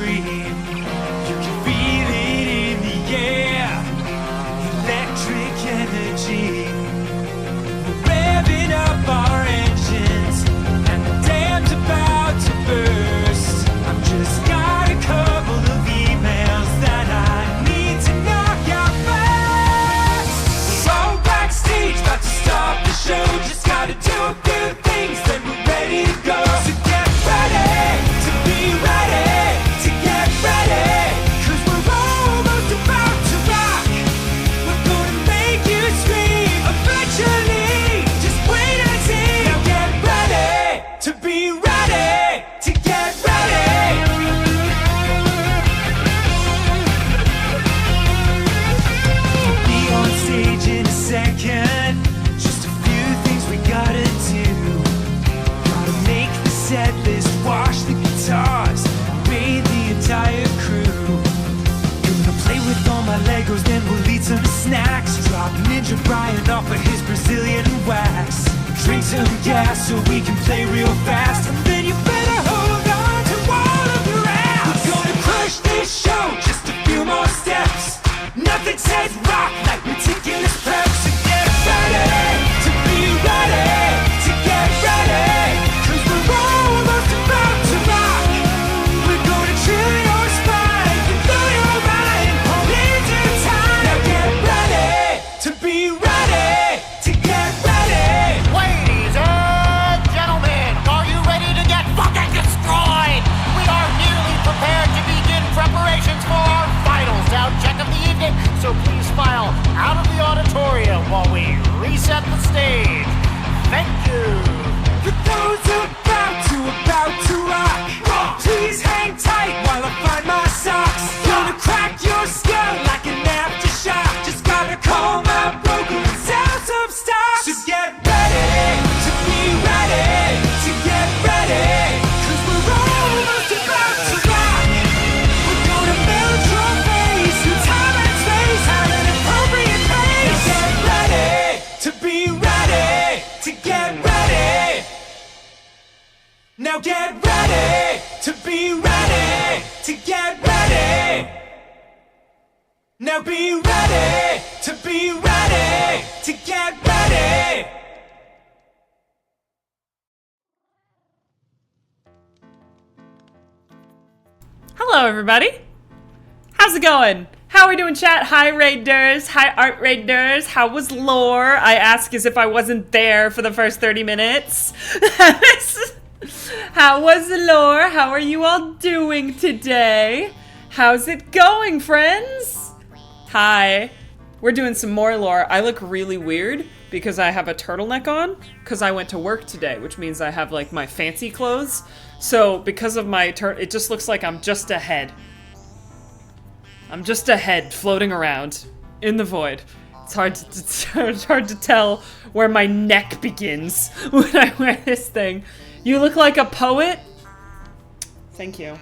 scream. You can feel it in the air. Electric energy. We're revving up our engines, and the dam's about to burst. I've just got a couple of emails that I need to knock out fast. We're all backstage, about to start the show. Just gotta do a few things, then we're ready to go. So get ready to be ready, to get ready, 'cause we're almost about to rock. We're gonna make you scream eventually. Just wait and see. Now get ready to be ready, to get ready. We'll be on stage in a second. Just a few things we gotta do. Gotta make the set list, wash the guitars, raid the entire crew. Gonna play with all my Legos, then we'll eat some snacks. Drop Ninja Brian off of his Brazilian wax. Drink some gas so we can play real fast. And then you better hold on to all of your ass. We're gonna crush this show, just a few more steps. Nothing says rock like meticulous prep. So get ready to be ready, to get ready, 'cause we're almost about to rock. We're gonna chill your spine, and blow your mind, hold into time. Now get ready to be ready, to get ready. Ladies and gentlemen, are you ready to get fucking destroyed? We are nearly prepared to begin preparations for our final sound check of the evening, so please file out of the auditorium while we reset the stage. Thank you. For those about to rock, please hang tight while I find my socks. Gonna crack your skull like an aftershock. Just gotta call my broker and sell some stocks. So get ready to be ready, to get ready, 'cause we're almost about to rock. We're gonna melt your face through time and space at an appropriate pace. Now get ready to be ready, to get ready. Now get ready to be ready, to get ready. Now be ready to be ready, to get ready. Hello, everybody. How's it going? How are we doing, chat? Hi, Raiders. Hi, Art Raiders. How was lore? I ask as if I wasn't there for the first 30 minutes. How was lore? How are you all doing today? How's it going, friends? Hi. We're doing some more lore. I look really weird because I have a turtleneck on because I went to work today, which means I have like my fancy clothes. So because of my it just looks like I'm just a head. I'm just a head floating around in the void. It's hard to tell where my neck begins when I wear this thing. You look like a poet. Thank you.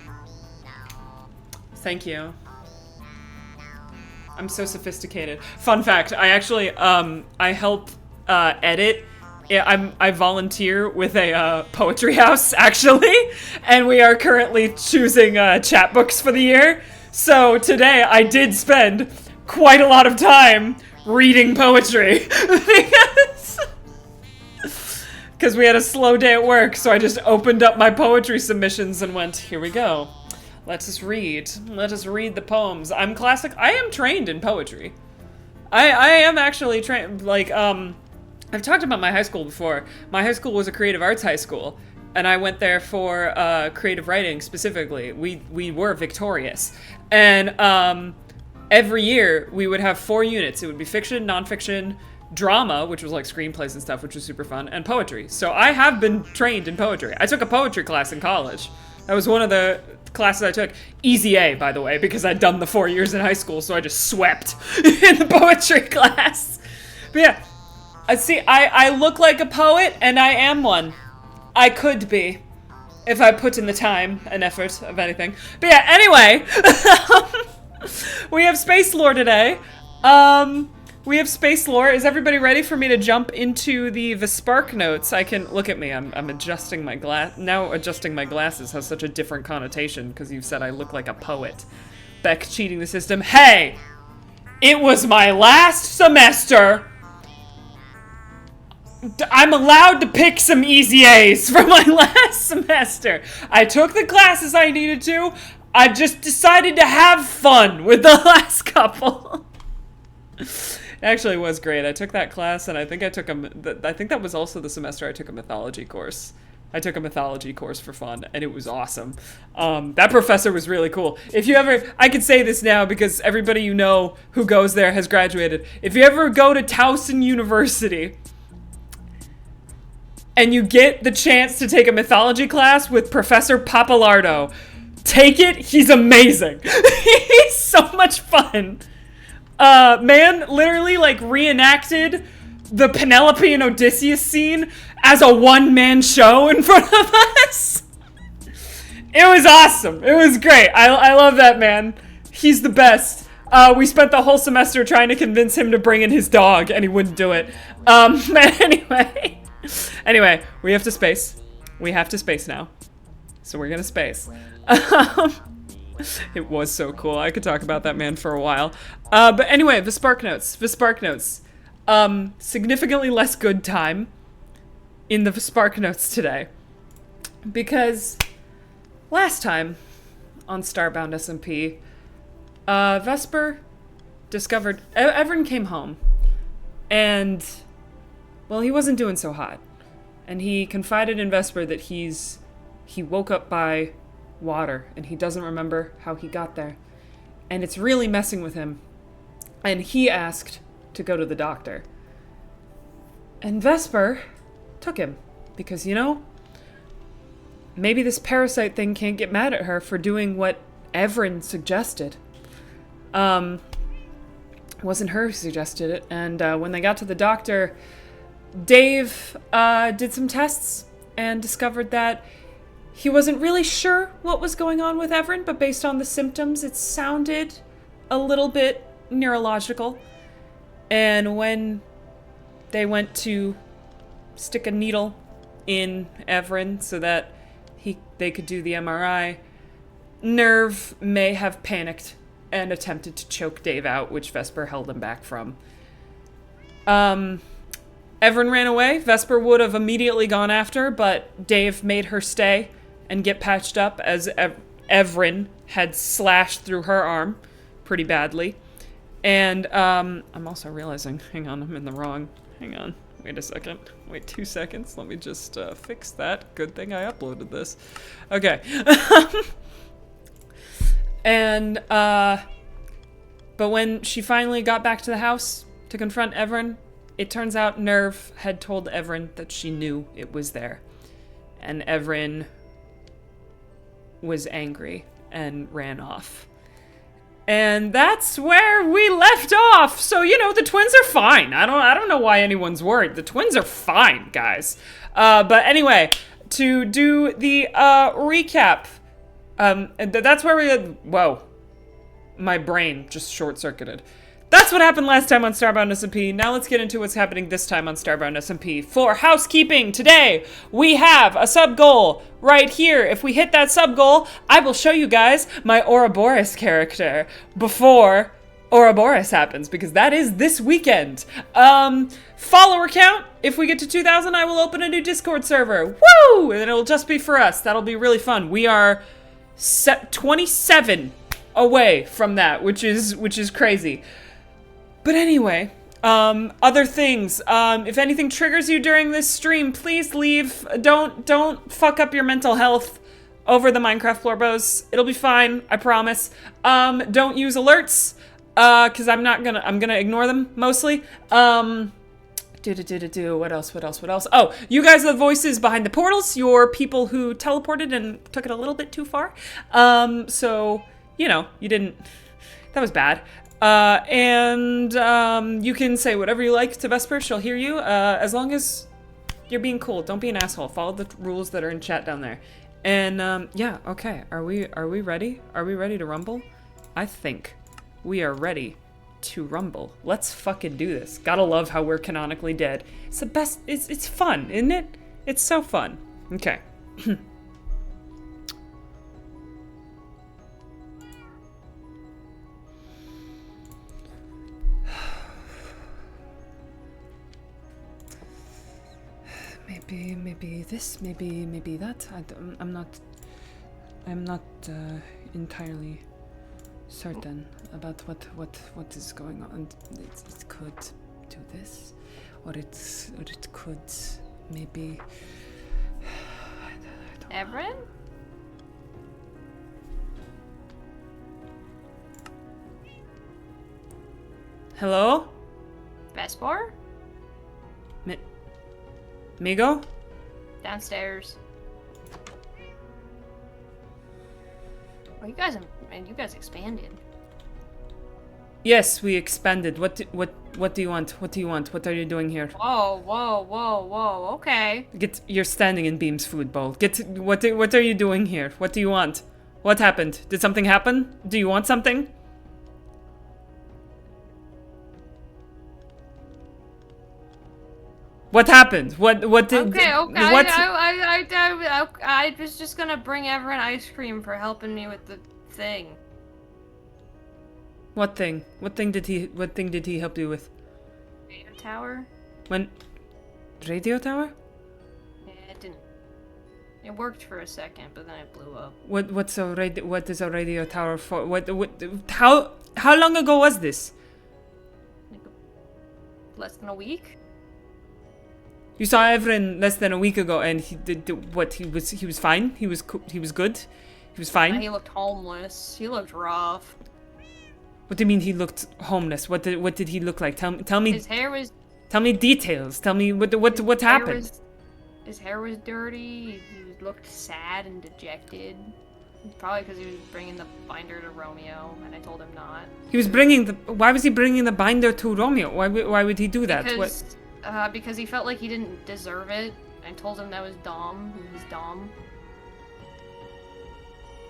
Thank you. I'm so sophisticated. Fun fact, I actually, I help edit. Yeah, I volunteer with a poetry house, actually, and we are currently choosing chapbooks for the year. So today I did spend quite a lot of time reading poetry because we had a slow day at work, so I just opened up my poetry submissions and went, here we go. Let us read. Let us read the poems. I am trained in poetry. I am actually trained, like, I've talked about my high school before. My high school was a creative arts high school, and I went there for creative writing specifically. We were victorious. And every year we would have 4 units. It would be fiction, nonfiction, drama, which was like screenplays and stuff, which was super fun, and poetry. So I have been trained in poetry. I took a poetry class in college. That was one of the classes I took. Easy A, by the way, because I'd done the 4 years in high school, so I just swept in the poetry class. But yeah, I look like a poet, and I am one. I could be, if I put in the time and effort of anything. But yeah, anyway, we have space lore today. We have space lore. Is everybody ready for me to jump into the Vespark notes? I can, look at me, I'm adjusting my now adjusting my glasses has such a different connotation because you've said I look like a poet. Beck cheating the system. Hey! It was my last semester. I'm allowed to pick some easy A's from my last semester. I took the classes I needed to. I just decided to have fun with the last couple. It actually was great. I took that class, and I think I took I think that was also the semester I took a mythology course. I took a mythology course for fun, and it was awesome. That professor was really cool. If you ever, I can say this now because everybody you know who goes there has graduated. If you ever go to Towson University, and you get the chance to take a mythology class with Professor Papalardo, take it. He's amazing. He's so much fun. Man literally like reenacted the Penelope and Odysseus scene as a one-man show in front of us. It was awesome. It was great. I love that man. He's the best. We spent the whole semester trying to convince him to bring in his dog, and he wouldn't do it. But anyway, we have to space. We have to space now. So we're gonna space. It was so cool. I could talk about that man for a while. But anyway, Vespark notes. Vespark notes. Significantly less good time in the Vespark notes today. Because last time on Starbound SMP, Vesper discovered... Everin came home. And, well, he wasn't doing so hot. And he confided in Vesper that he woke up by water, and he doesn't remember how he got there. And it's really messing with him. And he asked to go to the doctor. And Vesper took him. Because, you know, maybe this parasite thing can't get mad at her for doing what Everin suggested. Wasn't her who suggested it. And when they got to the doctor, Dave did some tests and discovered that he wasn't really sure what was going on with Everin, but based on the symptoms, it sounded a little bit neurological. And when they went to stick a needle in Everin so that they could do the MRI, Nerve may have panicked and attempted to choke Dave out, which Vesper held him back from. Everin ran away. Vesper would have immediately gone after, but Dave made her stay and get patched up as Everin had slashed through her arm pretty badly. And I'm also realizing, hang on, I'm in the wrong, hang on, wait a second, wait 2 seconds, let me just fix that. Good thing I uploaded this. Okay. And, but when she finally got back to the house to confront Everin, it turns out Nerve had told Everin that she knew it was there. And Everin was angry and ran off. And that's where we left off. So, you know, the twins are fine. I don't know why anyone's worried. The twins are fine, guys. But anyway, to do the recap, that's where we had, whoa, my brain just short-circuited. That's what happened last time on Starbound SMP. Now let's get into what's happening this time on Starbound SMP. For housekeeping, today we have a sub-goal right here. If we hit that sub-goal, I will show you guys my Ouroboros character before Ouroboros happens, because that is this weekend. Follower count, if we get to 2,000, I will open a new Discord server. Woo! And it'll just be for us. That'll be really fun. We are 27 away from that, which is crazy. But anyway, other things. If anything triggers you during this stream, please leave. Don't fuck up your mental health over the Minecraft Florbos. It'll be fine, I promise. Don't use alerts, cause I'm gonna ignore them mostly. What else? Oh, you guys are the voices behind the portals. You're people who teleported and took it a little bit too far. So, you know, that was bad. You can say whatever you like to Vesper, she'll hear you, as long as you're being cool. Don't be an asshole. Follow the rules that are in chat down there. And, yeah, okay. Are we ready? Are we ready to rumble? I think we are ready to rumble. Let's fucking do this. Gotta love how we're canonically dead. It's the best. It's fun, isn't it? It's so fun. Okay. Maybe this, maybe that. I'm not entirely certain about what is going on. It could do this, or it could maybe. Everett? Hello? Vespor? Migo? Downstairs. Oh, you guys expanded. Yes, we expanded. What do you want? What do you want? What are you doing here? Whoa, okay. You're standing in Beam's food bowl. What are you doing here? What do you want? What happened? Did something happen? Do you want something? What happened? What did? Okay. What? I was just gonna bring Everett ice cream for helping me with the thing. What thing? What thing did he help you with? Radio tower? When? Radio tower? Yeah, it didn't. It worked for a second, but then it blew up. What is a radio tower for? How long ago was this? Like less than a week? You saw Everin less than a week ago, and he did what? He was fine. He was good. He was fine. He looked homeless. He looked rough. What do you mean he looked homeless? What did he look like? Tell me. His hair was. Tell me details. Tell me what happened. His hair was dirty. He looked sad and dejected. Probably because he was bringing the binder to Romeo, and I told him not. Why was he bringing the binder to Romeo? Why would he do that? Because he felt like he didn't deserve it. I told him that was dumb. He was dumb.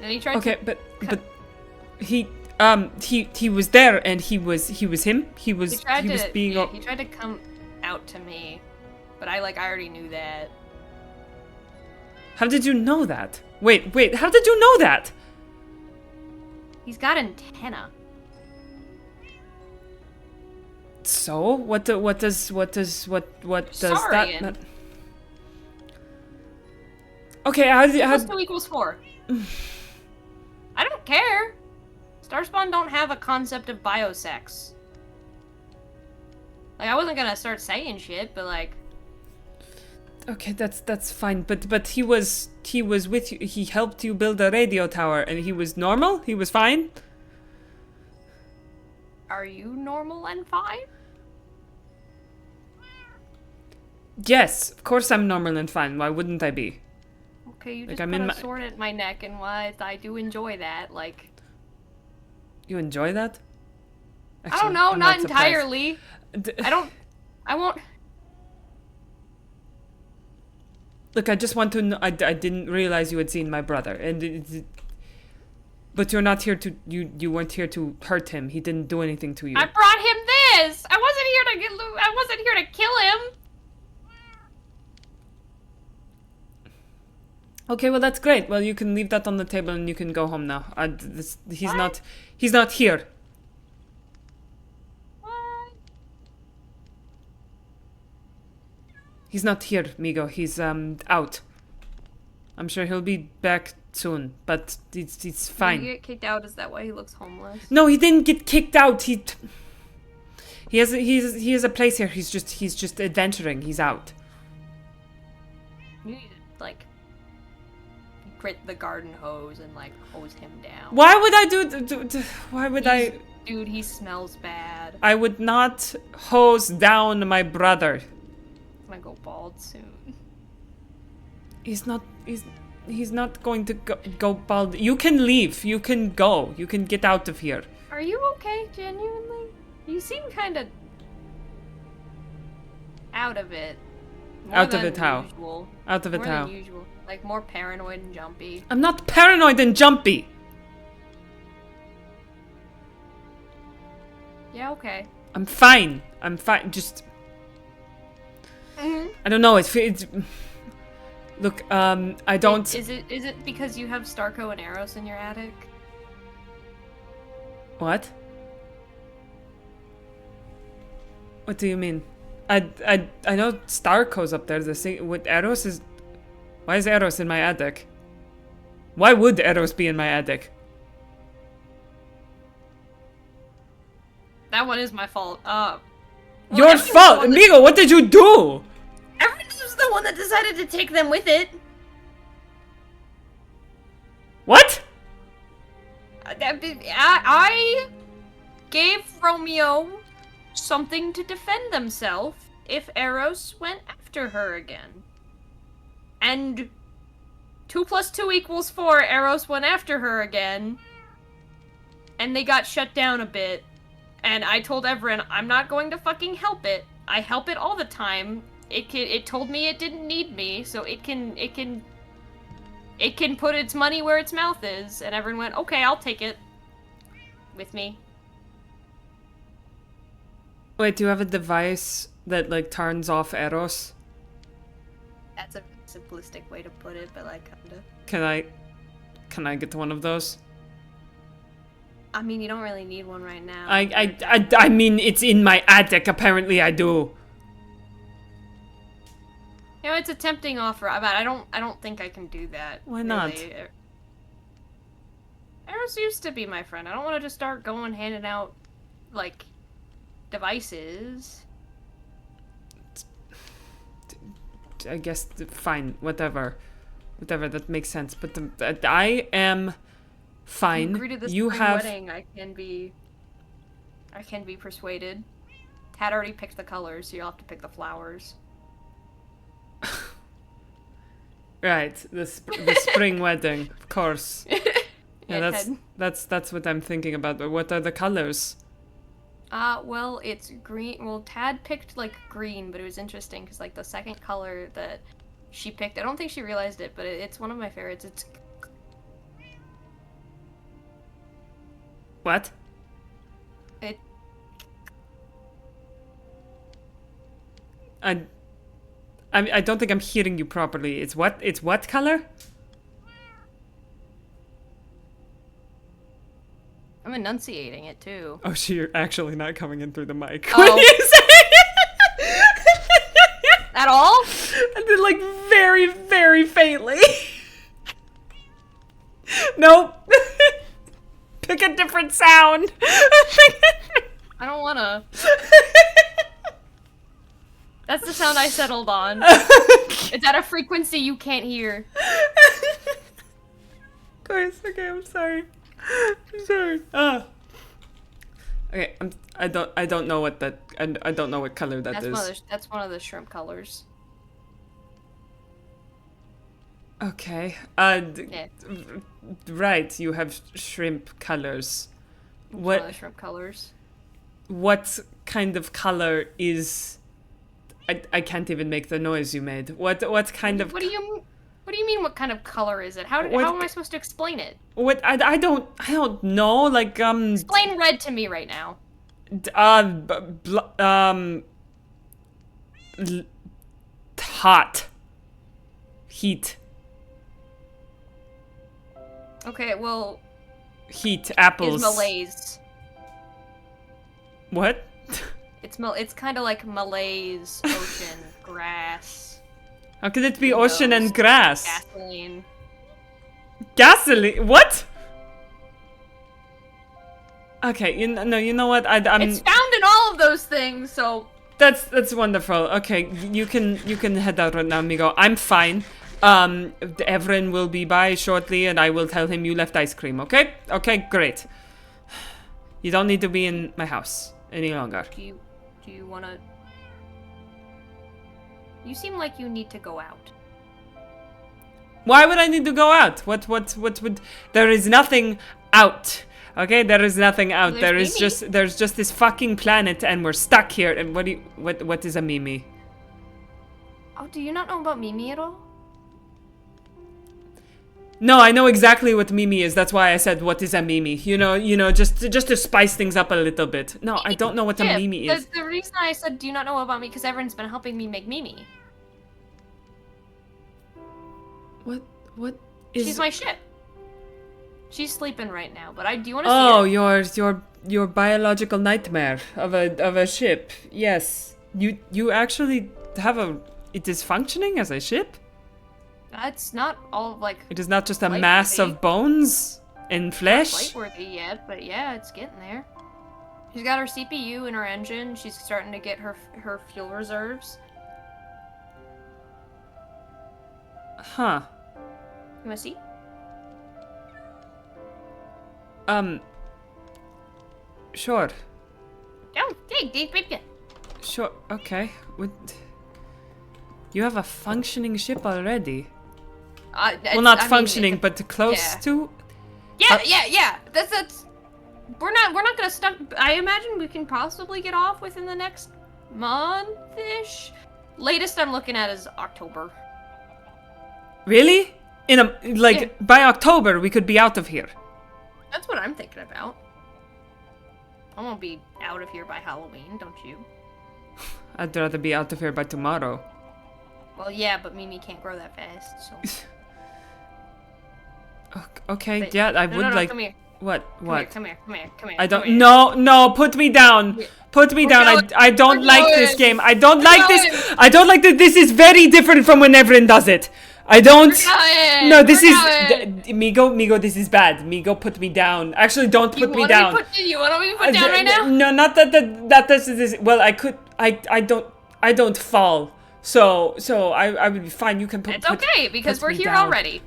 And he tried Okay, to... but he was there, and he was him. He tried to come out to me, but I already knew that. How did you know that? Wait, how did you know that? He's got antenna. So what does Sorry, that? Okay, how Plus 2 equals 4. I don't care. Starspawn don't have a concept of biosex. I wasn't gonna start saying shit, but Okay, that's fine. But he was with you. He helped you build a radio tower, and he was normal. He was fine. Are you normal and fine? Yes, of course I'm normal and fine. Why wouldn't I be? Okay, you just put a sword at my neck, and I do enjoy that. You enjoy that? Actually, I don't know, not entirely. I won't. Look, I just want to know. I didn't realize you had seen my brother, but you're not here to. You weren't here to hurt him. He didn't do anything to you. I brought him this. I wasn't here to kill him. Okay, well that's great. Well, you can leave that on the table and you can go home now. He's not here. What? He's not here, Migo. He's out. I'm sure he'll be back soon, but it's fine. Did he get kicked out? Is that why he looks homeless? No, he didn't get kicked out. He has a place here. He's just adventuring. He's out. You need to grit the garden hose and hose him down. Why would I do? Why would I? Dude, he smells bad. I would not hose down my brother. I'm gonna go bald soon. He's not going to go bald. You can leave. You can go. You can get out of here. Are you okay, genuinely? You seem kind of out of it. Out of it how? Out of it More how? than usual. More paranoid and jumpy. I'm not paranoid and jumpy. Yeah, okay. I'm fine. I'm fine. Just... I don't know. It's... Look, I don't... Is it because you have Starco and Eros in your attic? What? What do you mean? I know Starco's up there. The thing with Eros is... Why is Eros in my attic? Why would Eros be in my attic? That one is my fault. Your fault! Amigo, what did you do? Everyone was the one that decided to take them with it. What? I gave Romeo something to defend themselves if Eros went after her again. And 2 + 2 = 4, Eros went after her again. And they got shut down a bit. And I told Everin, I'm not going to fucking help it. I help it all the time. It told me it didn't need me, so it can put its money where its mouth is. And Everin went, okay, I'll take it with me. Wait, do you have a device that, like, turns off Eros? That's a simplistic way to put it, but like, kinda. Can I get one of those? I mean, you don't really need one right now. I mean, it's in my attic. Apparently, I do. You know, it's a tempting offer, but I don't think I can do that. Why not? Really. Eros used to be my friend. I don't want to just start going handing out, like, devices. I guess fine, whatever, that makes sense. But I am fine. Agree to this You spring have. wedding. I can be persuaded. Tad already picked the colors, so you'll have to pick the flowers. Right, the spring wedding, of course. Yeah, that's what I'm thinking about. But what are the colors? Well, it's green. Well, Tad picked, like, green, but it was interesting, because, like, the second color that she picked, I don't think she realized it, but it's one of my favorites. It's... What? I don't think I'm hearing you properly. It's what color? I'm enunciating it, too. Oh, so you're actually not coming in through the mic. Oh. What are you saying? At all? And then, like, very, very faintly. Nope. Pick a different sound. I don't wanna. That's the sound I settled on. It's at a frequency you can't hear. Of course. Okay, I'm sorry. I'm sorry. Okay, I don't know what that. I don't know what color that is. That's one of the shrimp colors. Okay. Yeah. Right. You have shrimp colors. One of the shrimp colors. What kind of color is? I can't even make the noise you made. What kind of? What do you mean? What kind of color is it? How am I supposed to explain it? What I don't know. Like Explain red to me right now. Hot. Heat. Okay, well. Heat. Apples. Is Malaise. What? It's kind of like Malaise, ocean, grass. How could it be ocean and grass? Gasoline. Gasoline? What? Okay, you know what? I'm. It's found in all of those things, so. That's wonderful. Okay, you can head out right now, amigo. I'm fine. Everin will be by shortly, and I will tell him you left ice cream. Okay? Okay, great. You don't need to be in my house any longer. Do you wanna? You seem like you need to go out. Why would I need to go out? What would? There is nothing out. Okay, there is nothing out. There's There's just this fucking planet, and we're stuck here. And what is a Mimi? Oh, do you not know about Mimi at all? No, I know exactly what Mimi is. That's why I said, what is a Mimi? You know, just to spice things up a little bit. No, I don't know what a Yeah, Mimi is. The reason I said, do you not know about me? Because everyone's been helping me make Mimi. What is... She's my ship. She's sleeping right now, but I do want to see her. your biological nightmare of a ship. Yes. You actually have a... It is functioning as a ship? It's not all, like... It is not just a flight mass worthy. of bones and flesh? Flight-worthy yet, but yeah, it's getting there. She's got her CPU in her engine. She's starting to get her fuel reserves. Huh. You wanna see? Sure. Oh, hey. Sure, okay. You have a functioning ship already? Well, not functioning, but close yeah. to? Yeah. That's... We're not gonna stop... I imagine we can possibly get off within the next month-ish. Latest I'm looking at is October. Really? By October, we could be out of here. That's what I'm thinking about. I won't be out of here by Halloween, don't you? I'd rather be out of here by tomorrow. Well, yeah, but Mimi can't grow that fast, so... Okay, But- yeah, I No, would no, like... come here. What? Come here. I don't... No, put me down. Put me down. going. I don't We're like this going. game. I don't We're like this. going. I don't like that this is very different from when Everin does it. I don't... going. No, this We're is... Migo, this is bad. Migo, put me down. Actually, don't put me down. You want me to put down right now? No, not that this is... Well, I could... I don't fall. So I would be fine. You can put... It's okay, because put we're me here down. already.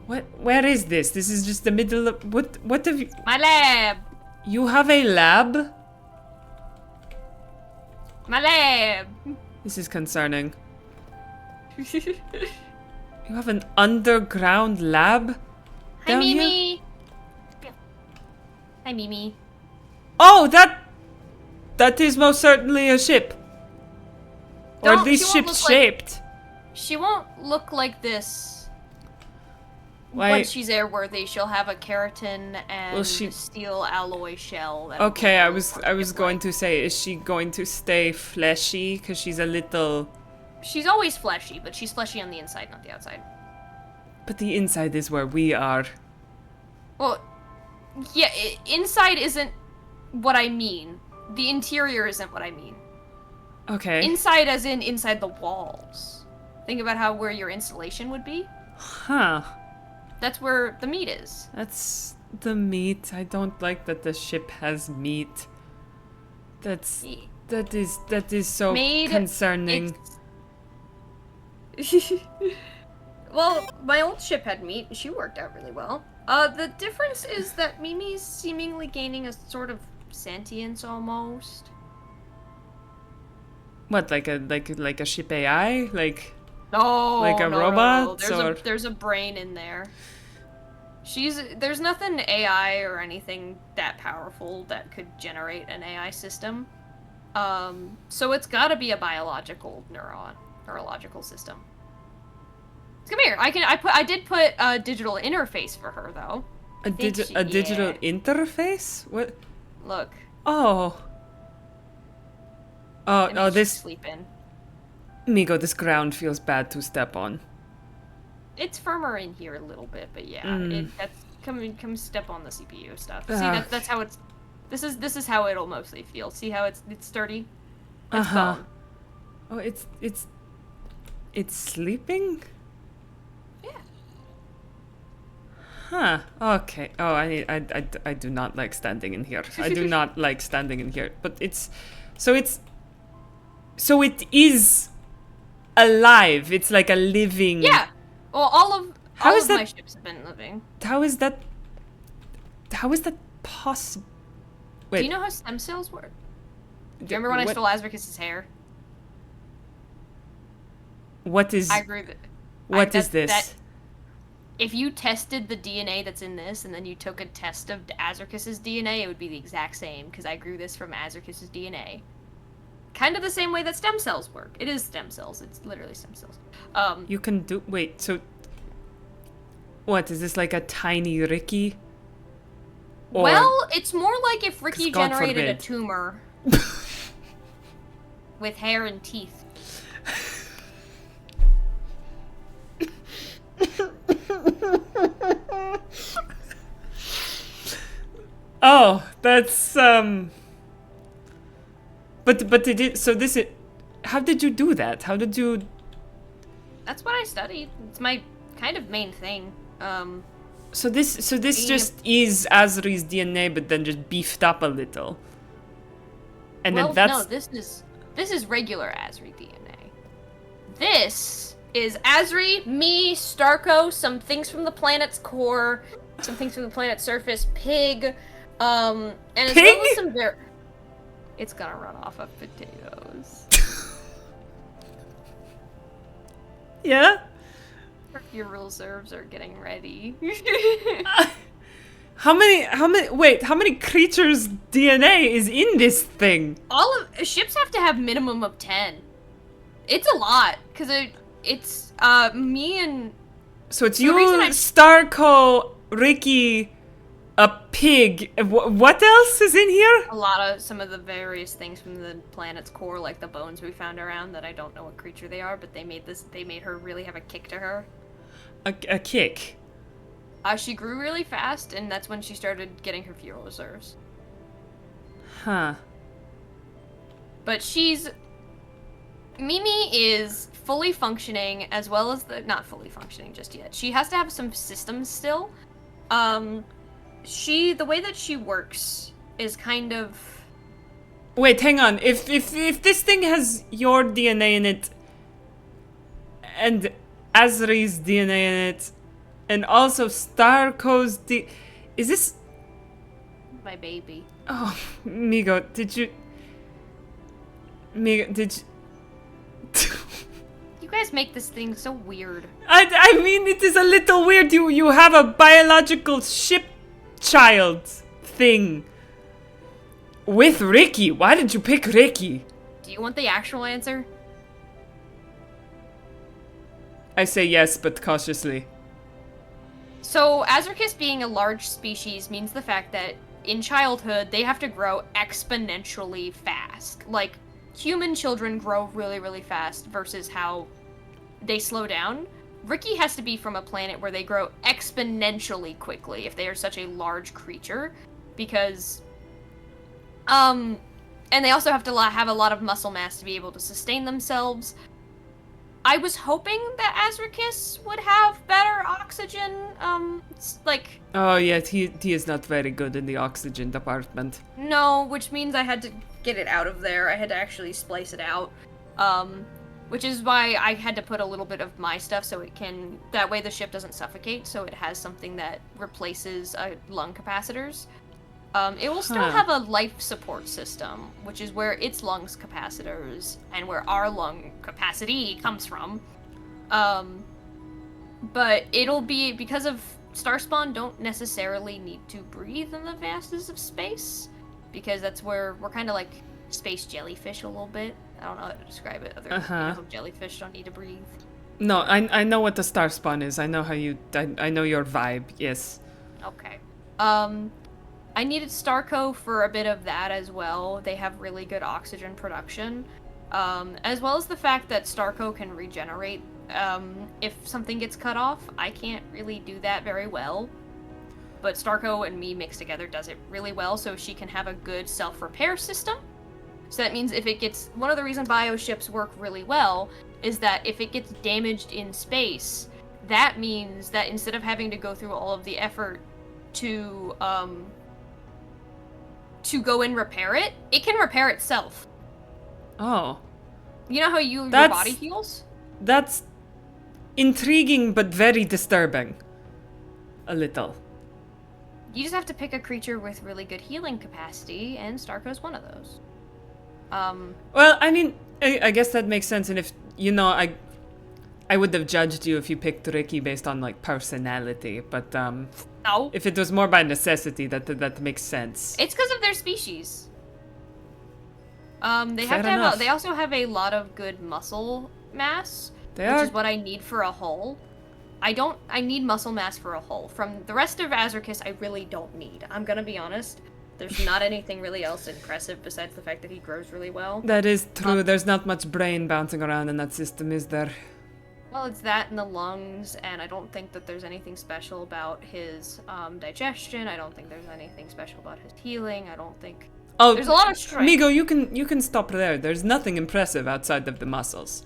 Where is this? This is just the middle of... What have you... My lab. You have a lab? My lab. This is concerning. You have an underground lab? Hi, down here? Mimi. Hi, Mimi. Oh, that is most certainly a ship. Or at least She won't ship look shaped. She won't look like this. Why? Once she's airworthy, she'll have a keratin and Will she- steel alloy shell. that'll Okay, be I more was different. going to say, is she going to stay fleshy? Because she's a little... She's always fleshy, but she's fleshy on the inside, not the outside. But the inside is where we are. Well, yeah, inside isn't what I mean. The interior isn't what I mean. Okay. Inside as in inside the walls. Think about where your installation would be. Huh. That's where the meat is. That's the meat. I don't like that the ship has meat. That is so Made concerning. Well, my old ship had meat, and she worked out really well. The difference is that Mimi's seemingly gaining a sort of sentience almost. What, like a ship AI? Like No, Like a no, robot, no. or- There's a brain in there. There's nothing AI or anything that powerful that could generate an AI system. So it's gotta be a biological neurological system. Come here. I did put a digital interface for her though. a digital interface? What? Look. Oh. That means she's This sleeping. Migo, this ground feels bad to step on. It's firmer in here a little bit, but yeah, come step on the CPU stuff. See, Ah. that's how it's. This is how it'll mostly feel. See how it's sturdy. It's Uh-huh. bone. Oh, it's sleeping? Yeah. Huh. Okay. Oh, I do not like standing in here. I do not like standing in here. But so it is alive. It's like a living. Yeah. Well, all of that- my ships have been living. How is that possible? Wait. Do you know how stem cells work? Do you remember when I stole Azricus's hair? What is I grew that. What is this? If you tested the DNA that's in this, and then you took a test of Azricus's DNA, it would be the exact same, because I grew this from Azricus's DNA. kind of the same way that stem cells work. It is stem cells. It's literally stem cells. You can do. Wait, so. What, is this like a tiny Ricky? Or- Well, it's more like if Ricky 'cause God generated a forbid. tumor with hair and teeth. Oh, that's But they did. So this is. How did you do that? How did you? That's what I studied. It's my kind of main thing. So this Being just is Azri's DNA, but then just beefed up a little. And well, then that's. no, this is regular Azri DNA. This is Azri, me, Starko, some things from the planet's core, some things from the planet's surface, Pig, and as Pig? well as some It's gonna run off of potatoes. Yeah. Your reserves are getting ready. How many creatures' DNA is in this thing? All of ships have to have minimum of 10. It's a lot because it's me and So it's The you, reason I- Starko, Ricky, a pig. What else is in here? a lot of some of the various things from the planet's core, like the bones we found around that I don't know what creature they are, but they made her really have a kick to her. A kick. She grew really fast, and that's when she started getting her fuel reserves. Huh. But Mimi is fully functioning, as well as not fully functioning just yet. She has to have some systems still. The way that she works is kind of... Wait, hang on. If this thing has your DNA in it, and Azri's DNA in it, and also Starko's is this? my baby. Oh, Migo, did you? You guys make this thing so weird. I mean, it is a little weird. You have a biological ship child thing with Ricky. Why did you pick Ricky? Do you want the actual answer? I say yes, but cautiously. So, Azarchus being a large species means the fact that in childhood, they have to grow exponentially fast. Like, human children grow really, really fast versus how they slow down. Ricky has to be from a planet where they grow exponentially quickly if they are such a large creature, because, and they also have to have a lot of muscle mass to be able to sustain themselves. I was hoping that Azarchus would have better oxygen, like... Oh yeah, he is not very good in the oxygen department. No, which means I had to get it out of there. I had to actually splice it out. Which is why I had to put a little bit of my stuff so it can... That way the ship doesn't suffocate, so it has something that replaces lung capacitors. It will still have a life support system, which is where its lungs capacitors and where our lung capacity comes from. But it'll be... Because of Starspawn don't necessarily need to breathe in the vastness of space, because that's where we're kind of like space jellyfish a little bit. I don't know how to describe it other than how jellyfish don't need to breathe. No, I know what the star spawn is. I know how you... I know your vibe, yes. Okay. I needed Starco for a bit of that as well. They have really good oxygen production. As well as the fact that Starco can regenerate if something gets cut off. I can't really do that very well. But Starco and me mixed together does it really well, so she can have a good self-repair system. So that means if it gets... One of the reasons bioships work really well is that if it gets damaged in space, that means that instead of having to go through all of the effort to go and repair it, it can repair itself. Oh. You know how your That's- body heals? That's intriguing but very disturbing. A little. You just have to pick a creature with really good healing capacity, and Starco's one of those. Well, I mean, I guess that makes sense, and if, you know, I would have judged you if you picked Ricky based on, like, personality, but, No. if it was more by necessity, that makes sense. It's because of their species. They Fair have to have enough. they also have a lot of good muscle mass, They which are- is what I need for a hull. I need muscle mass for a hull. From the rest of Azarkis, I really don't need. I'm gonna be honest. There's not anything really else impressive besides the fact that he grows really well. That is true. There's not much brain bouncing around in that system, is there? Well, it's that and the lungs, and I don't think that there's anything special about his digestion. I don't think there's anything special about his healing. I don't think Oh, there's a lot of strength. Migo, you can stop there. There's nothing impressive outside of the muscles.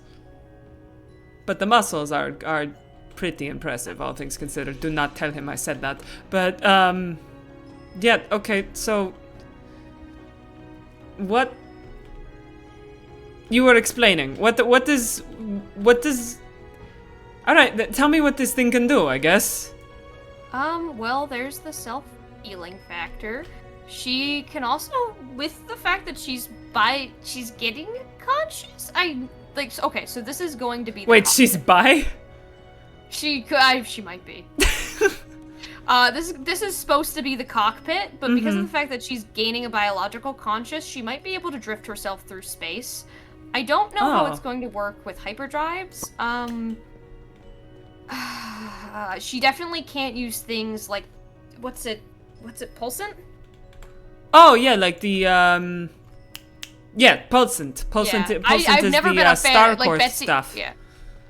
But the muscles are pretty impressive, all things considered. Do not tell him I said that. But yeah, okay. So what you were explaining? What does? All right, tell me what this thing can do. I guess. Well, there's the self-healing factor. She can also, with the fact that she's getting conscious. Okay, so this is going to be. Wait, she's bi? She might be. This is supposed to be the cockpit, but because of the fact that she's gaining a biological conscious, she might be able to drift herself through space. I don't know how Oh. it's going to work with hyperdrives. She definitely can't use things like, what's it, pulsant? Oh yeah, like the yeah, pulsant. Pulsant. Yeah. Pulsant I've is never the been a fan. Star Like Course Betsy, stuff. yeah.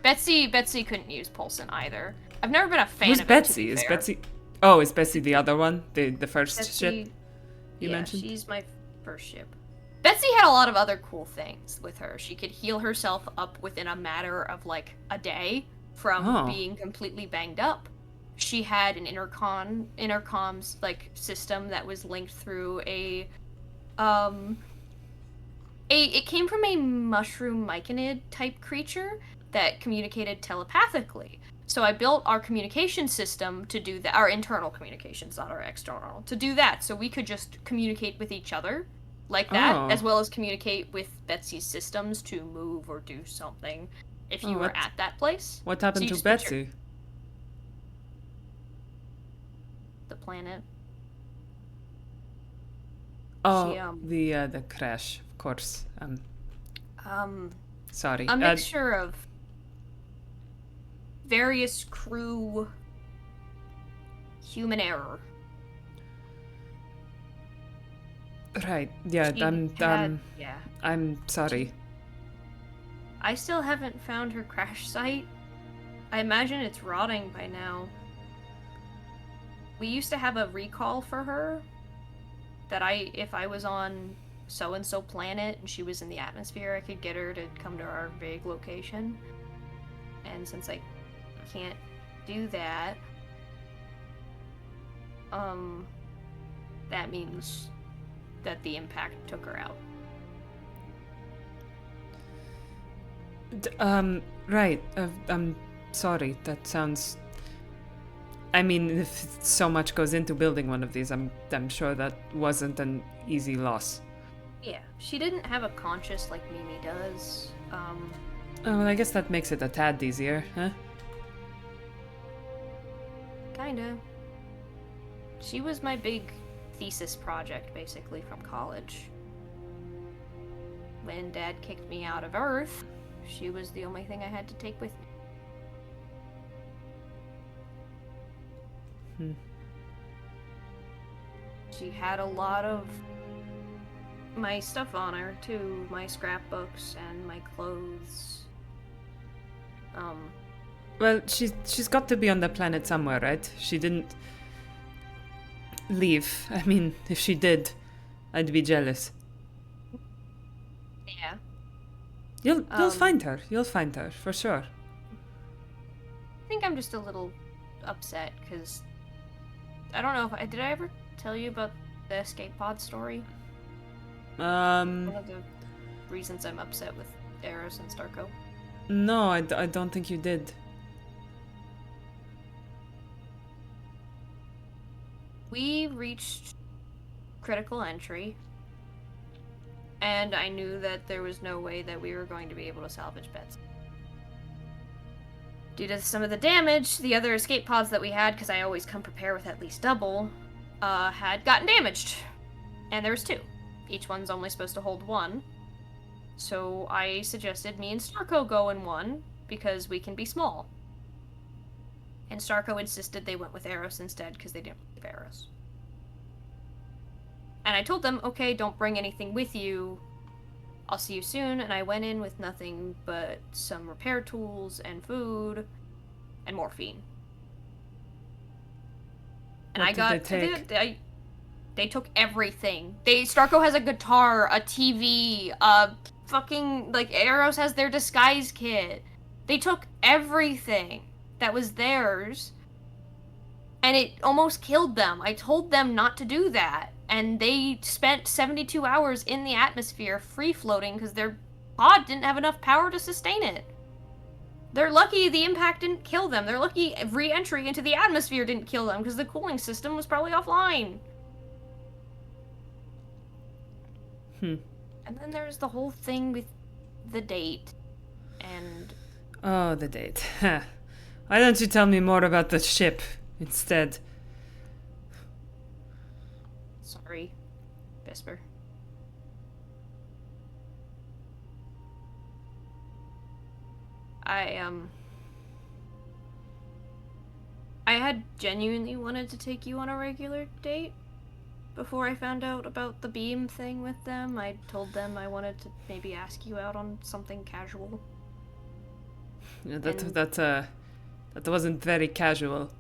Betsy couldn't use pulsant either. I've never been a fan Who's of Betsy? it, to be Is fair. Betsy? Oh, is Betsy the other one? The first Betsy, ship you yeah, mentioned? she's my first ship. Betsy had a lot of other cool things with her. She could heal herself up within a matter of like a day from Oh. being completely banged up. She had an intercoms like system that was linked through it came from a mushroom myconid type creature that communicated telepathically. So I built our communication system to do that, our internal communications, not our external, to do that. So we could just communicate with each other like that, Oh. as well as communicate with Betsy's systems to move or do something if you Oh, were what- at that place. What So happened you to just put your- Betsy? The planet. Oh, She, the crash, of course. Um, Sorry. a mixture of various crew human error. Right. Yeah. She yeah. I'm sorry. I still haven't found her crash site. I imagine it's rotting by now. We used to have a recall for her that if I was on so-and-so planet and she was in the atmosphere, I could get her to come to our vague location. And since I can't do that, that means that the impact took her out. Right. I'm sorry. That sounds. I mean, if so much goes into building one of these, I'm sure that wasn't an easy loss. Yeah, she didn't have a conscience like Mimi does. Oh, well, I guess that makes it a tad easier, huh? Kinda. She was my big thesis project, basically, from college. When Dad kicked me out of Earth, she was the only thing I had to take with me. She had a lot of my stuff on her, too. My scrapbooks and my clothes. Well, she's got to be on the planet somewhere, right? She didn't leave. I mean, if she did, I'd be jealous. Yeah. You'll find her. You'll find her for sure. I think I'm just a little upset because I don't know if did I ever tell you about the escape pod story? One of the reasons I'm upset with Eros and Starco. No, I don't think you did. We reached critical entry, and I knew that there was no way that we were going to be able to salvage Betsy. Due to some of the damage, the other escape pods that we had, because I always come prepared with at least double, had gotten damaged. And there was 2. Each one's only supposed to hold 1. So I suggested me and Starko go in one, because we can be small. And Starko insisted they went with Eros instead, because they didn't believe Eros. And I told them, okay, don't bring anything with you. I'll see you soon. And I went in with nothing but some repair tools and food and morphine. And What I got did they take? they took everything. Starko has a guitar, a TV, a fucking like Eros has their disguise kit. They took everything that was theirs. And it almost killed them. I told them not to do that. And they spent 72 hours in the atmosphere free floating because their pod didn't have enough power to sustain it. They're lucky the impact didn't kill them. They're lucky re-entry into the atmosphere didn't kill them because the cooling system was probably offline. And then there's the whole thing with the date. And... Oh, the date. Why don't you tell me more about the ship instead? Sorry, Vesper. I had genuinely wanted to take you on a regular date before I found out about the beam thing with them. I told them I wanted to maybe ask you out on something casual. Yeah, that wasn't very casual.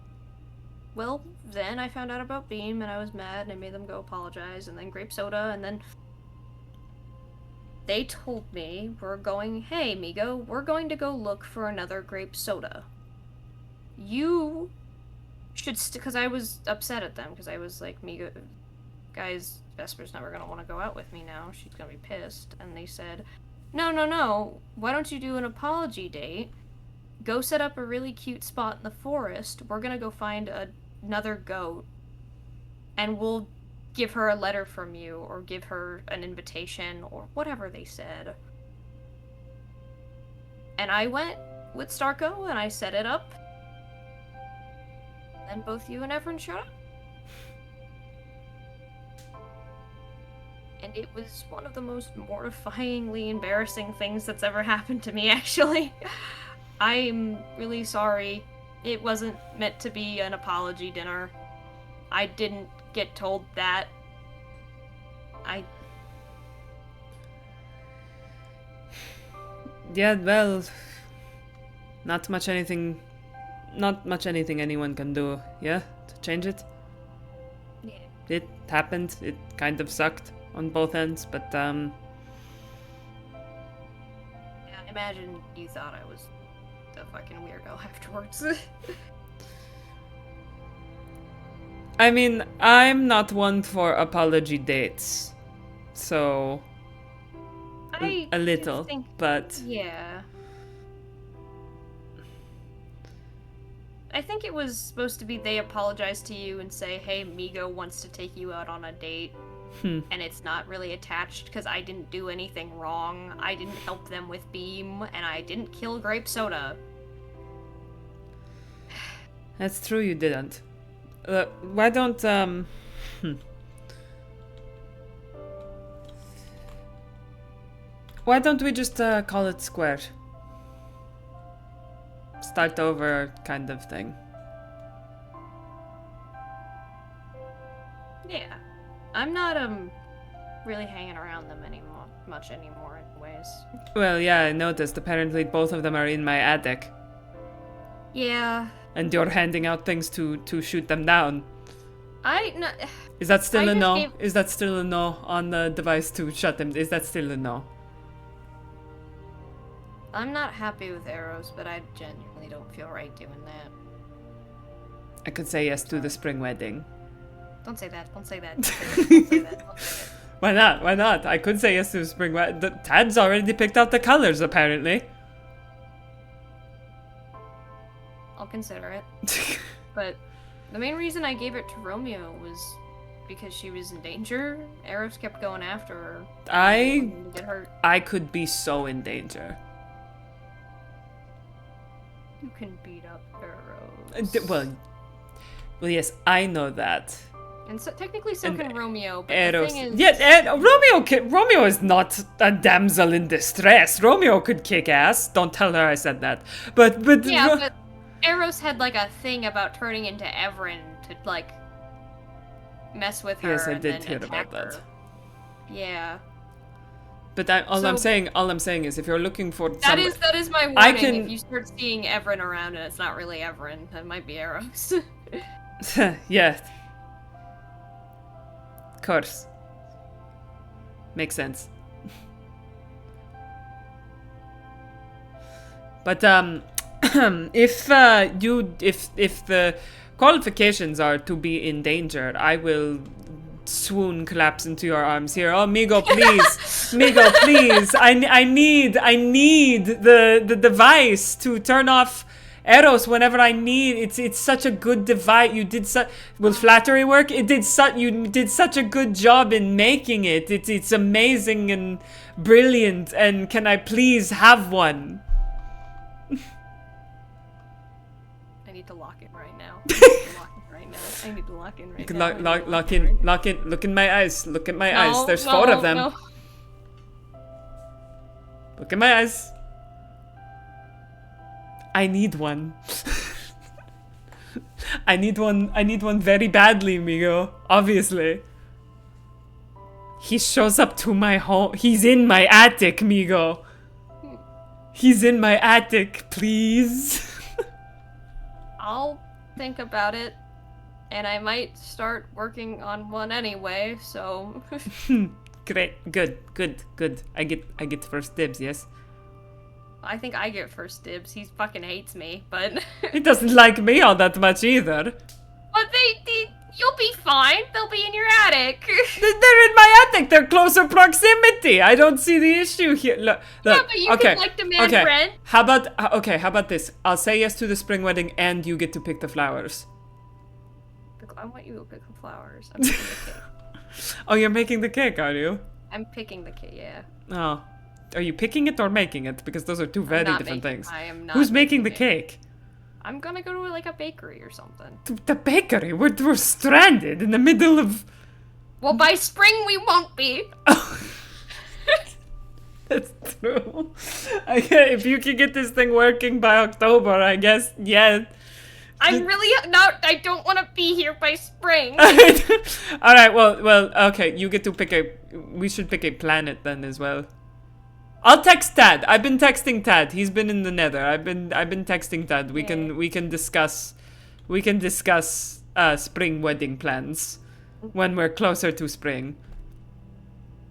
Well, then I found out about Beam and I was mad and I made them go apologize, and then Grape Soda, and then they told me hey Migo, we're going to go look for another Grape Soda. You should because I was upset at them because I was like, Migo, guys, Vesper's never gonna want to go out with me now. She's gonna be pissed. And they said, no, why don't you do an apology date? Go set up a really cute spot in the forest. We're gonna go find another goat. And we'll give her a letter from you, or give her an invitation, or whatever they said. And I went with Starko, and I set it up. And both you and Everin showed up. And it was one of the most mortifyingly embarrassing things that's ever happened to me, actually. I'm really sorry. It wasn't meant to be an apology dinner. I didn't get told that. Yeah, well, not much anything anyone can do, yeah, to change it. Yeah. It happened. It kind of sucked on both ends, but Yeah, I imagine you thought I was a fucking weirdo afterwards. I mean, I'm not one for apology dates, so a little, think, but yeah. I think it was supposed to be they apologize to you and say, hey, Migo wants to take you out on a date. And it's not really attached because I didn't do anything wrong. I didn't help them with Beam, and I didn't kill Grape Soda. That's true, you didn't. Why don't, Why don't we just, call it square? Start over kind of thing. Yeah. I'm not, really hanging around them much anymore anyways. Well, yeah, I noticed. Apparently both of them are in my attic. Yeah. And you're handing out things to shoot them down. No, Is that still I a just no? gave- Is that still a no on the device to shut them? Is that still a no? I'm not happy with arrows, but I genuinely don't feel right doing that. I could say yes to the spring wedding. Don't say that. Don't say that. Don't say that. Don't say that. Why not? Why not? I could say yes to the spring wedding. Tad's already picked out the colors, apparently. I'll consider it. But the main reason I gave it to Romeo was because she was in danger. Arrows kept going after her. I Didn't get hurt. could be so in danger. You can beat up arrows. Well, yes, I know that. And so technically so And can Romeo, but Eros. the thing is... Yeah, and Romeo is not a damsel in distress. Romeo could kick ass. Don't tell her I said that. But Yeah, but Eros had like a thing about turning into Everin to like mess with her yes, I and did then hear attack about her. that. Yeah. But all I'm saying is, if you're looking for That is my warning. I can- If you start seeing Everin around and it's not really Everin, that might be Eros. yeah. Of course. Makes sense. But if the qualifications are to be endangered, I will swoon, collapse into your arms here. Oh, Migo, please, Migo, please. I need the device to turn off Eros whenever I need. It's such a good device. You did will flattery work? You did such a good job in making it. It's amazing and brilliant. And can I please have one? I need to lock in right now. I need to lock in right Lock, now. lock in. Look in my eyes. Look at my eyes. There's 4 of them. No. Look at my eyes. I need one. I need one very badly, Migo. Obviously. He shows up to my home. He's in my attic, Migo. He's in my attic, please. I'll think about it, and I might start working on one anyway, so... Great. Good. I get first dibs, yes? I think I get first dibs. He fucking hates me, but... He doesn't like me all that much either. But you'll be fine. They'll be in your attic. They're in my attic. They're closer proximity. I don't see the issue here. Look. Yeah, but you can, like, demand rent. How about this? I'll say yes to the spring wedding, and you get to pick the flowers. I want you to pick the flowers. I'm picking the cake. Oh, you're making the cake, are you? I'm picking the cake, yeah. Oh. Are you picking it or making it? Because those are two very different things. I am not. Who's making the it. cake? I'm gonna go to, like, a bakery or something. The bakery? We're stranded in the middle of... Well, by spring we won't be. That's true. Okay, if you can get this thing working by October, I guess, yeah. I'm really not. I don't want to be here by spring. All right. Well. Okay. You get to pick a. We should pick a planet then as well. I'll text Tad. I've been texting Tad. He's been in the Nether. I've been texting Tad. We can discuss spring wedding plans when we're closer to spring.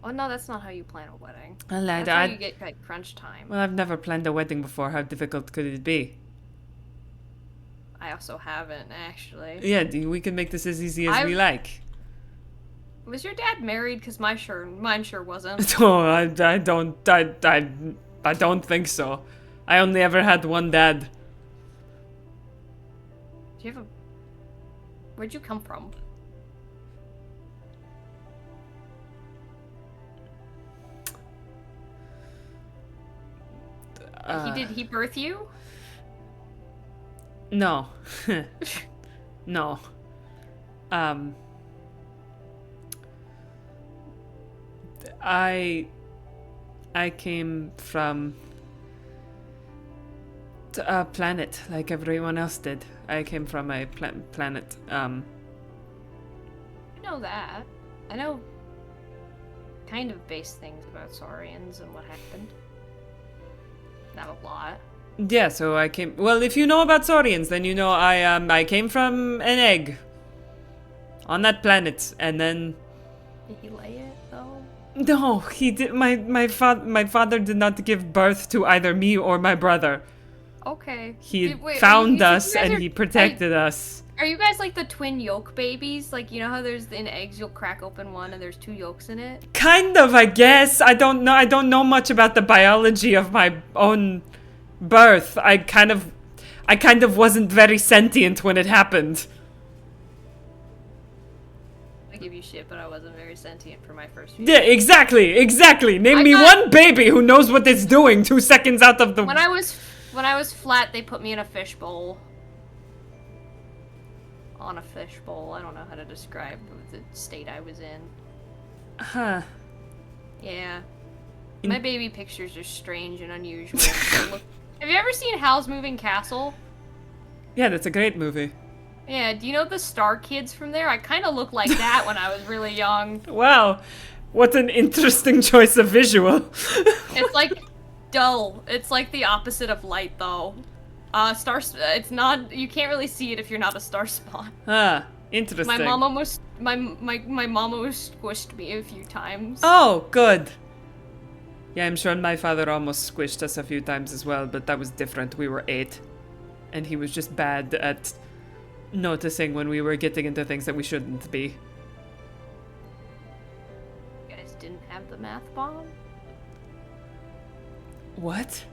Oh no, that's not how you plan a wedding. Well, That's how you get like crunch time. Well, I've never planned a wedding before. How difficult could it be? I also haven't actually. Yeah, we can make this as easy as we like. Was your dad married? Because mine sure wasn't. Oh, I don't think so. I only ever had one dad. Do you have a... Where'd you come from? Did he birth you? No. No. I came from a planet like everyone else did. I came from a planet. I know that. I know kind of base things about Saurians and what happened. Not a lot. Yeah, so I came. Well, if you know about Saurians, then you know I came from an egg on that planet, and then. Did he lay it though? No, he did. My father did not give birth to either me or my brother. Okay. He Wait, found you us guys and are- he protected us. Are you guys like the twin yolk babies? Like, you know how there's in eggs you'll crack open one and there's 2 yolks in it? Kind of, I guess. I don't know much about the biology of my own birth. I kind of wasn't very sentient when it happened. I give you shit, but I wasn't very sentient for my first few. Yeah, exactly. Name me one baby who knows what it's doing 2 seconds out of the. When I was flat, they put me in a fishbowl. on a fishbowl. I don't know how to describe the state I was in. Huh. Yeah. My baby pictures are strange and unusual. Have you ever seen Howl's Moving Castle? Yeah, that's a great movie. Yeah, do you know the Star Kids from there? I kind of look like that when I was really young. Wow. What an interesting choice of visual. It's like dull. It's like the opposite of light, though. It's not. You can't really see it if you're not a star spawn. Huh. Interesting. My mom almost squished me a few times. Oh, good. Yeah, I'm sure my father almost squished us a few times as well, but that was different. We were 8. And he was just bad at noticing when we were getting into things that we shouldn't be. You guys didn't have the math bomb? What?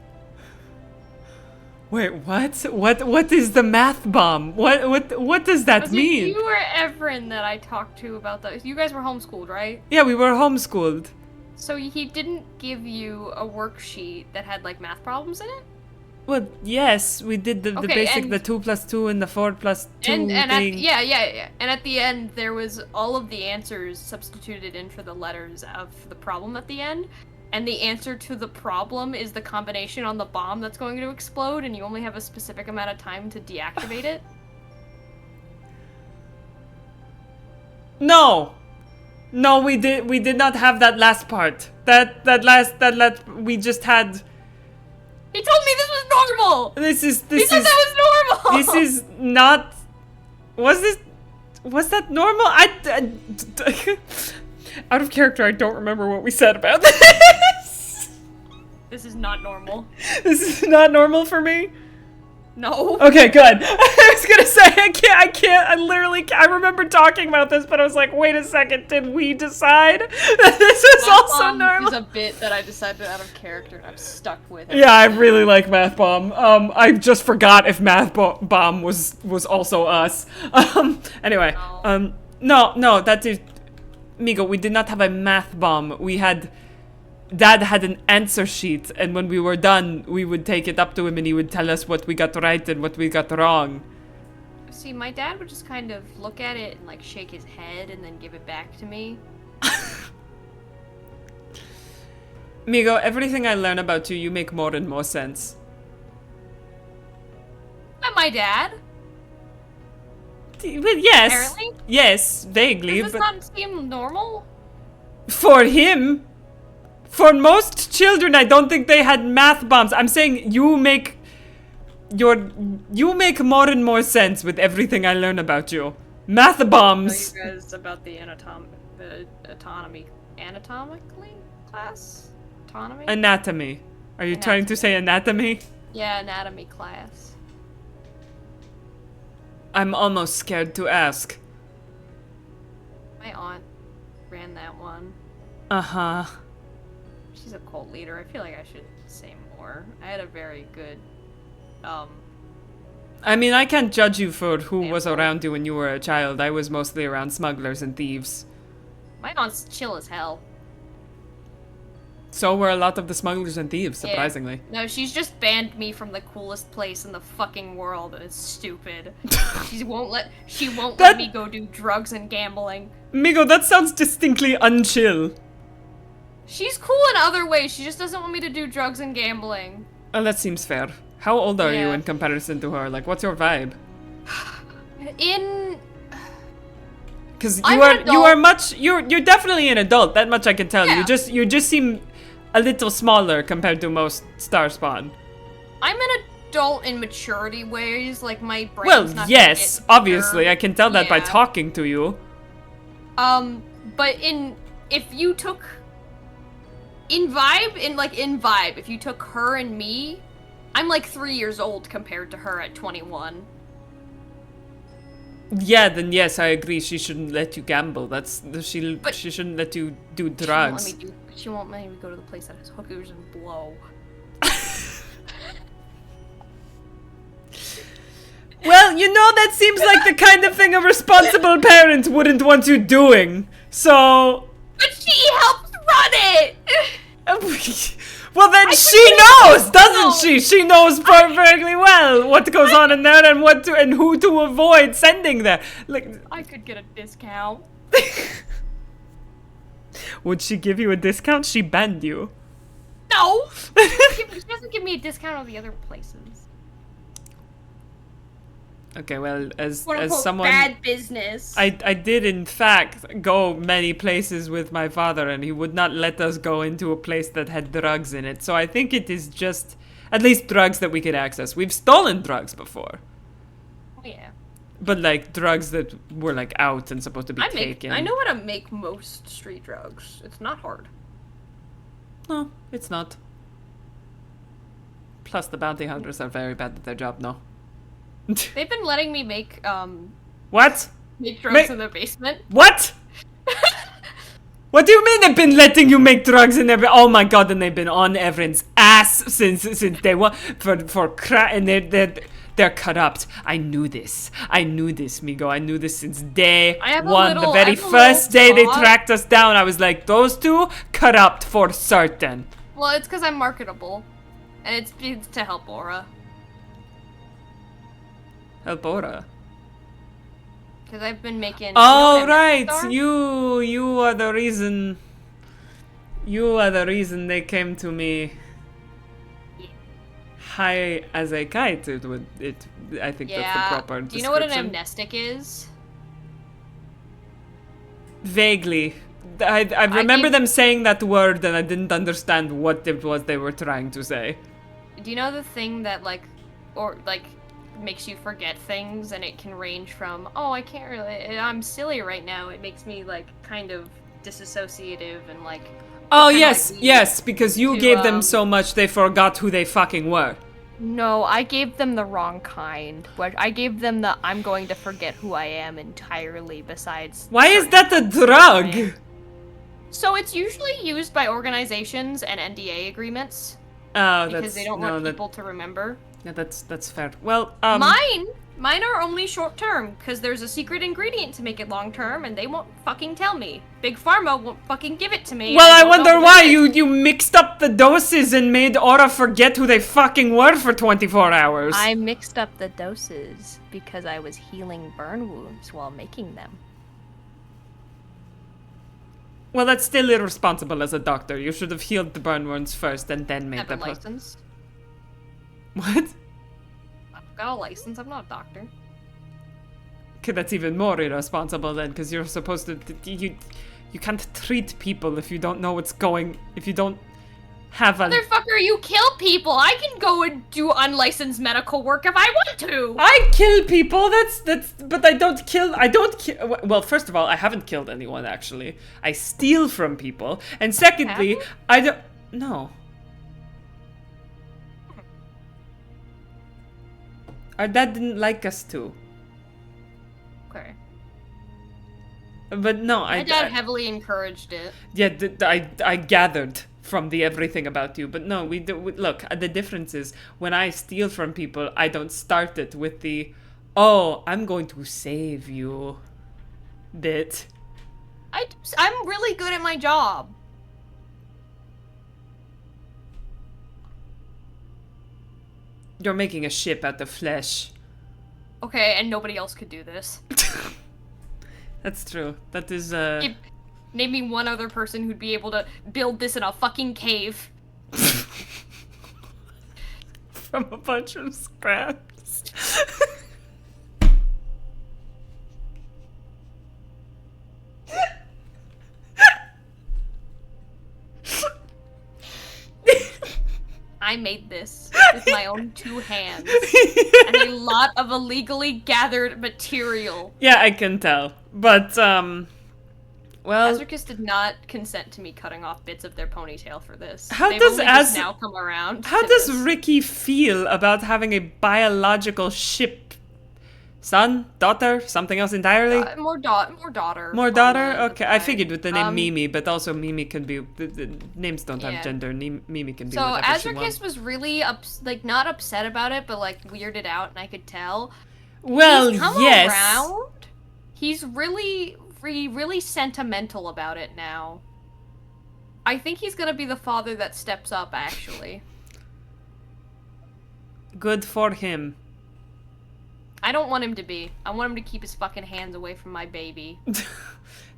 Wait, what? What is the math bomb? What does that Was it mean? you or Everin that I talked to about that? You guys were homeschooled, right? Yeah, we were homeschooled. So he didn't give you a worksheet that had like math problems in it? Well, yes, we did the basic, and- the 2 + 2 and the 4 + 2 And thing. yeah. And at the end, there was all of the answers substituted in for the letters of the problem at the end. And the answer to the problem is the combination on the bomb that's going to explode, and you only have a specific amount of time to deactivate it. No, we did not have that last part. We just had. He told me this was normal. This He said that was normal. This is not. Was that normal? Out of character, I don't remember what we said about this. This is not normal. This is not normal for me. No. Okay, good. I was gonna say I remember talking about this, but I was like, wait a second, did we decide that this is also normal? Is a bit that I decided out of character and I'm stuck with it. Yeah, I really like Math Bomb. I just forgot if Math Bomb was also us. Anyway, no, that is, Migo, we did not have a Math Bomb. We had, Dad had an answer sheet, and when we were done, we would take it up to him and he would tell us what we got right and what we got wrong. See, my dad would just kind of look at it and like shake his head and then give it back to me. Migo, everything I learn about you, you make more and more sense. Not my dad. Well, yes. Apparently? Yes, vaguely, Does this but not seem normal? for him, for most children, I don't think they had math bombs. I'm saying you make more and more sense with everything I learn about you. Math bombs. Tell you guys about the anatomically class? Autonomy? Anatomy. Are you trying to say anatomy? Yeah, anatomy class. I'm almost scared to ask. My aunt ran that one. Uh-huh. She's a cult leader. I feel like I should say more. I had a very good, I mean, I can't judge you for who was around you when you were a child. I was mostly around smugglers and thieves. my aunt's chill as hell. So were a lot of the smugglers and thieves, Yeah. surprisingly. No, she's just banned me from the coolest place in the fucking world, and it's stupid. She won't let me go do drugs and gambling. Migo, that sounds distinctly unchill. She's cool in other ways, she just doesn't want me to do drugs and gambling. Oh, that seems fair. How old are you Yeah. in comparison to her? Like, what's your vibe? Because I'm an adult. you're definitely an adult. That much I can tell. Yeah. You just seem a little smaller compared to most Star Spawn. I'm an adult in maturity ways, like my brain's Well, not yes, gonna get obviously, bigger. I can tell that by Yeah. talking to you. But if you took in vibe, if you took her and me, I'm like 3 years old compared to her at 21. Yeah, then yes, I agree. She shouldn't let you gamble. She But- shouldn't let you do She drugs. won't let me go to the place that has hookers and blow. Well, you know, that seems like the kind of thing a responsible parent wouldn't want you doing. So, But she helps run it! Well, then she knows, doesn't she? She knows perfectly well what goes on in there and what to and who to avoid sending there. Like, I could get a discount. would she give you a discount? She banned you. No! She doesn't give me a discount on the other places. Okay, well, as Quote-unquote someone, bad business. I did in fact go many places with my father, and he would not let us go into a place that had drugs in it. So I think it is just at least drugs that we could access. We've stolen drugs before, Yeah. but like drugs that were like out and supposed to be taken. I know how to make most street drugs. It's not hard. No, it's not. Plus, the bounty hunters are very bad at their job. No. They've been letting me make What? drugs in the basement. What? What do you mean they've been letting you make drugs in every? Oh my god! And they've been on Everin's ass since day one for crack, and they're corrupt. I knew this, Migo. I knew this since day one. The very first day they tracked us down, I was like, those two corrupt for certain. Well, it's because I'm marketable, and it's to help Aura. Help Aura. Because I've been making. Oh right, you are the reason. You are the reason they came to me. High as a kite. I think that's the proper description. Do you know what an amnestic is? Vaguely. I remember them saying that word, and I didn't understand what it was they were trying to say. Do you know the thing that makes you forget things, and it can range from, oh, I can't really, I'm silly right now. It makes me like kind of disassociative and like. Oh yes, because you gave them so much they forgot who they fucking were. No, I gave them the wrong kind. I gave them the I'm going to forget who I am entirely. Besides. Why is that a drug? So it's usually used by organizations and NDA agreements. Oh, because they don't want people to remember. Yeah, that's fair. Well, Mine are only short term, because there's a secret ingredient to make it long term, and they won't fucking tell me. Big Pharma won't fucking give it to me. Well, I wonder why you mixed up the doses and made Aura forget who they fucking were for 24 hours. I mixed up the doses because I was healing burn wounds while making them. Well, that's still irresponsible as a doctor. You should have healed the burn wounds first and then made the license. What? I've got a license. I'm not a doctor. Okay, that's even more irresponsible then, because you're supposed to you can't treat people if you don't know what's going. If you don't have a motherfucker, you kill people. I can go and do unlicensed medical work if I want to. I kill people. But I don't kill. Well, first of all, I haven't killed anyone actually. I steal from people, and secondly, I don't. No. Our dad didn't like us too. Okay. But no, My dad heavily encouraged it. Yeah, I gathered from the everything about you, but no, look, the difference is when I steal from people, I don't start it with the, oh, I'm going to save you bit. I'm really good at my job. You're making a ship out of flesh. Okay, and nobody else could do this. That's true. That is, Name me one other person who'd be able to build this in a fucking cave. From a bunch of scraps. I made this with my own 2 hands. And a lot of illegally gathered material. Yeah, I can tell. But, well... Azricus did not consent to me cutting off bits of their ponytail for this. How They've does only just now come around. How does Ricky feel about having a biological ship? Son? Daughter? Something else entirely? More daughter. More daughter? Okay, I figured with the name Mimi, but also Mimi can be... The names don't have gender. Mimi can be whatever she wants. So Azricus was really, not upset about it, but, like, weirded out, and I could tell. Well, He's come yes. around. He's really sentimental about it now. I think he's gonna be the father that steps up, actually. Good for him. I don't want him to be. I want him to keep his fucking hands away from my baby.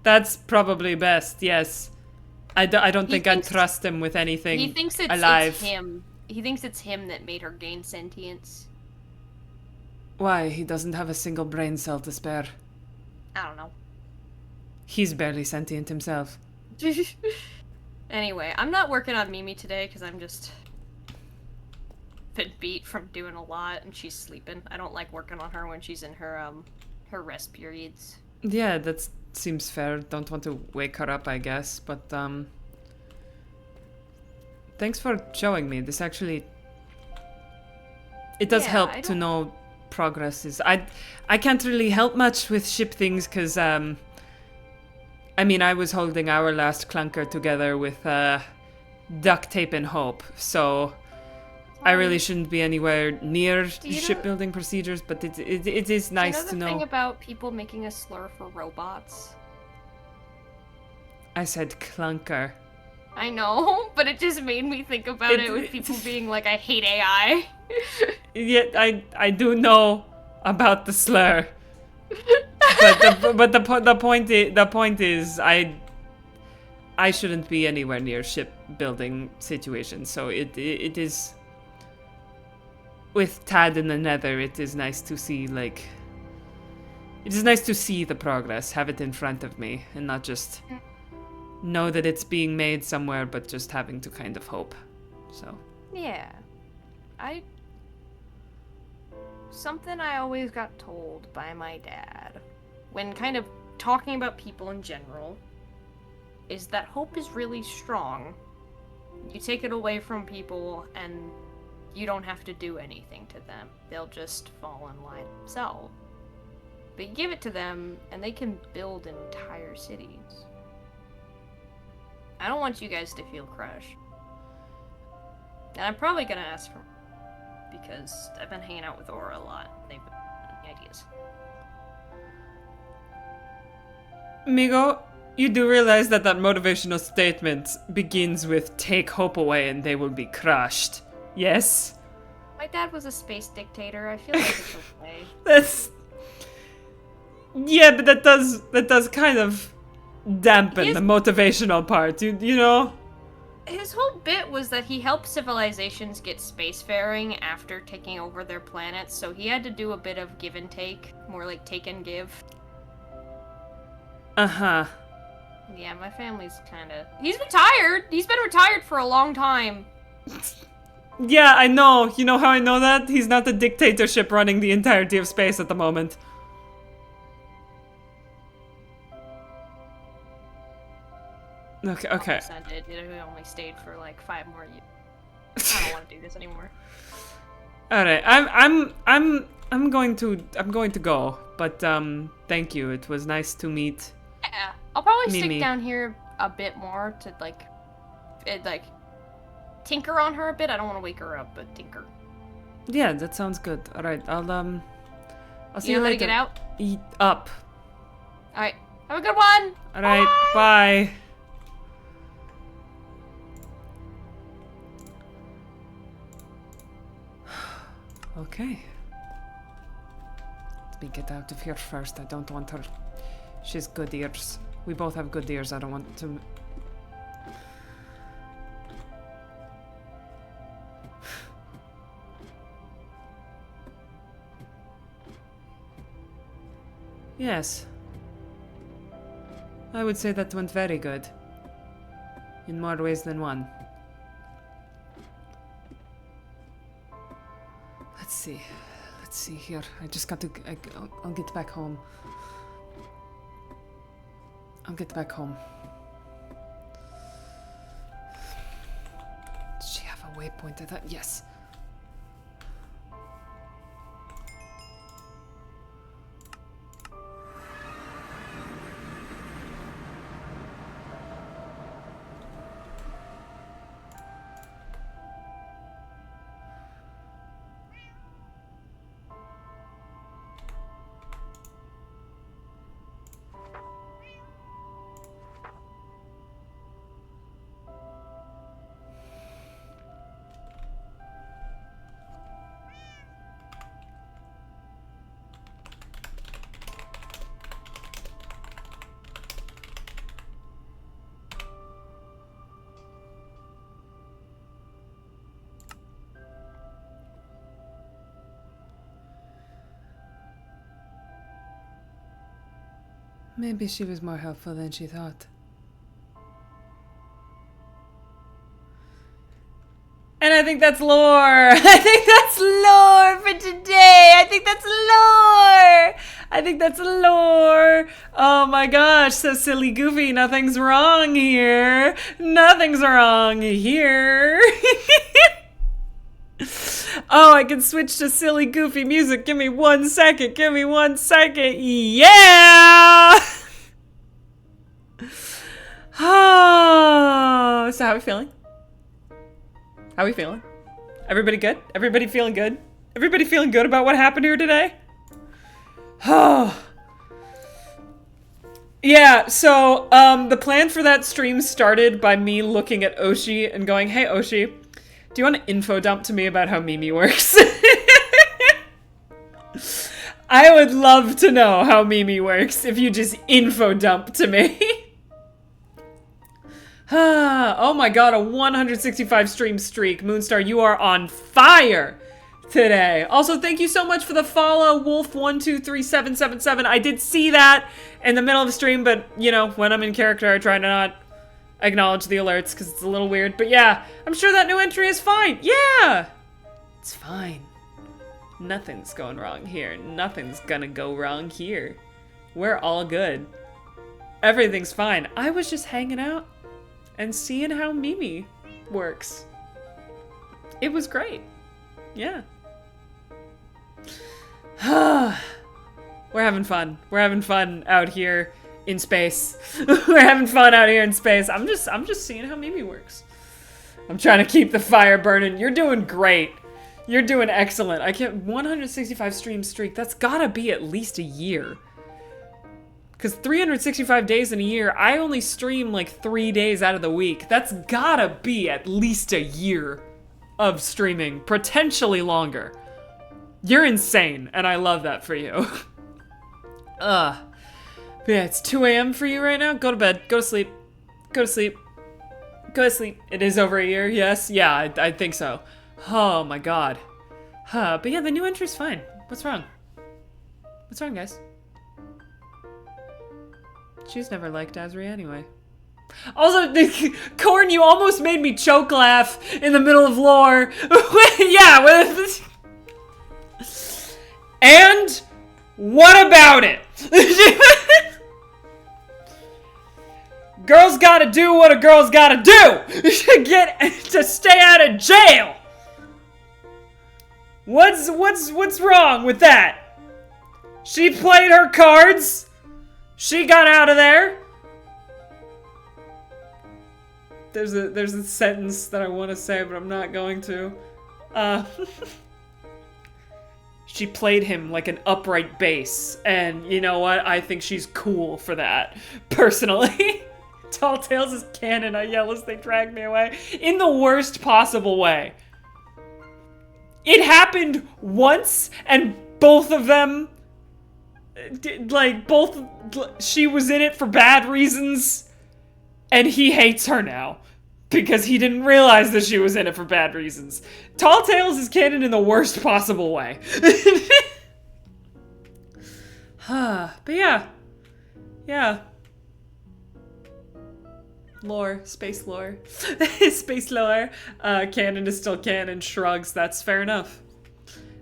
That's probably best, yes. I don't think I'd thinks- trust him with anything He thinks alive. it's him. He thinks it's him that made her gain sentience. Why? He doesn't have a single brain cell to spare. I don't know. He's barely sentient himself. Anyway, I'm not working on Mimi today because I'm just been beat from doing a lot and she's sleeping. I don't like working on her when she's in her rest periods. Yeah, that seems fair. Don't want to wake her up, I guess, but thanks for showing me. This actually it does Yeah, help to know progress is. I can't really help much with ship things because I mean, I was holding our last clunker together with duct tape and hope, so I really shouldn't be anywhere near shipbuilding procedures, but it is nice to Do you know know. the thing about people making a slur for robots? I said clunker. I know, but it just made me think about it with people being like, I hate AI. Yet I do know about the slur. but the point is I shouldn't be anywhere near shipbuilding situations. So it is with Tad in the Nether. It is nice to see it is nice to see the progress, have it in front of me, and not just know that it's being made somewhere, but just having to kind of hope. So Yeah. Something I always got told by my dad, when kind of talking about people in general, is that hope is really strong. You take it away from people and you don't have to do anything to them. They'll just fall in line themselves. But you give it to them and they can build entire cities. I don't want you guys to feel crushed. And I'm probably gonna ask for because I've been hanging out with Aura a lot. They've been giving me ideas. Migo, you do realize that motivational statement begins with "take hope away and they will be crushed." Yes? My dad was a space dictator. I feel like it's okay. That's... Yeah, but that does kind of dampen the motivational part, you know? His whole bit was that he helped civilizations get spacefaring after taking over their planets, so he had to do a bit of give and take, more like take and give. Uh-huh. Yeah, my family's kinda... He's retired! He's been retired for a long time. Yeah, I know. You know how I know that? He's not the dictatorship running the entirety of space at the moment. Okay. He only stayed for like 5 more years. I don't want to do this anymore. All right, I'm going to go, but thank you. It was nice to meet. Yeah, I'll probably Mimi. stick down here a bit more to tinker on her a bit. I don't want to wake her up, but tinker. Yeah, that sounds good. All right, I'll see you You know how to later. get out? Eat up. All right, have a good one. All right, bye. Okay. Let me get out of here first. I don't want her. She's good ears. We both have good ears. I don't want to. Yes. I would say that went very good. In more ways than one. Let's see here. I just got to... I'll get back home. I'll get back home. Does she have a waypoint? I thought... Yes. Maybe she was more helpful than she thought. And I think that's lore. I think that's lore for today. I think that's lore. I think that's lore. Oh my gosh, so silly goofy. Nothing's wrong here. Nothing's wrong here. Oh, I can switch to silly goofy music. Give me 1 second. Give me 1 second. Yeah! Oh, so how are we feeling? How we feeling? Everybody good? Everybody feeling good? Everybody feeling good about what happened here today? Oh. Yeah, so the plan for that stream started by me looking at Oshi and going, hey Oshi, do you want to info dump to me about how Mimi works? I would love to know how Mimi works if you just info dump to me. Oh my god, a 165 stream streak. Moonstar, you are on fire today. Also, thank you so much for the follow, Wolf123777. I did see that in the middle of the stream, but, you know, when I'm in character, I try to not acknowledge the alerts because it's a little weird. But yeah, I'm sure that new entry is fine. Yeah! It's fine. Nothing's going wrong here. Nothing's gonna go wrong here. We're all good. Everything's fine. I was just hanging out and seeing how Mimi works. It was great. Yeah. We're having fun. We're having fun out here in space. We're having fun out here in space. I'm just seeing how Mimi works. I'm trying to keep the fire burning. You're doing great. You're doing excellent. I can't 165 stream streak. That's gotta be at least a year. Because 365 days in a year, I only stream like 3 days out of the week. That's gotta be at least a year of streaming, potentially longer. You're insane, and I love that for you. But yeah, it's 2 a.m. for you right now. Go to bed. Go to sleep. Go to sleep. Go to sleep. It is over a year, yes? Yeah, I think so. Oh my god. But yeah, the new entry's fine. What's wrong? What's wrong, guys? She's never liked Azri anyway. Also, Corn, you almost made me choke laugh in the middle of lore. Yeah, with... And what about it? Girls gotta do what a girl's gotta do to stay out of jail. What's wrong with that? She played her cards. She got out of there. There's a sentence that I want to say, but I'm not going to. She played him like an upright bass, and you know what? I think she's cool for that, personally. Tall Tales is canon. I yell as they drag me away. In the worst possible way. It happened once, and both of them... she was in it for bad reasons, and he hates her now because he didn't realize that she was in it for bad reasons. Tall Tales is canon in the worst possible way. But yeah. Lore, space lore. Space lore. Canon is still canon, shrugs, that's fair enough.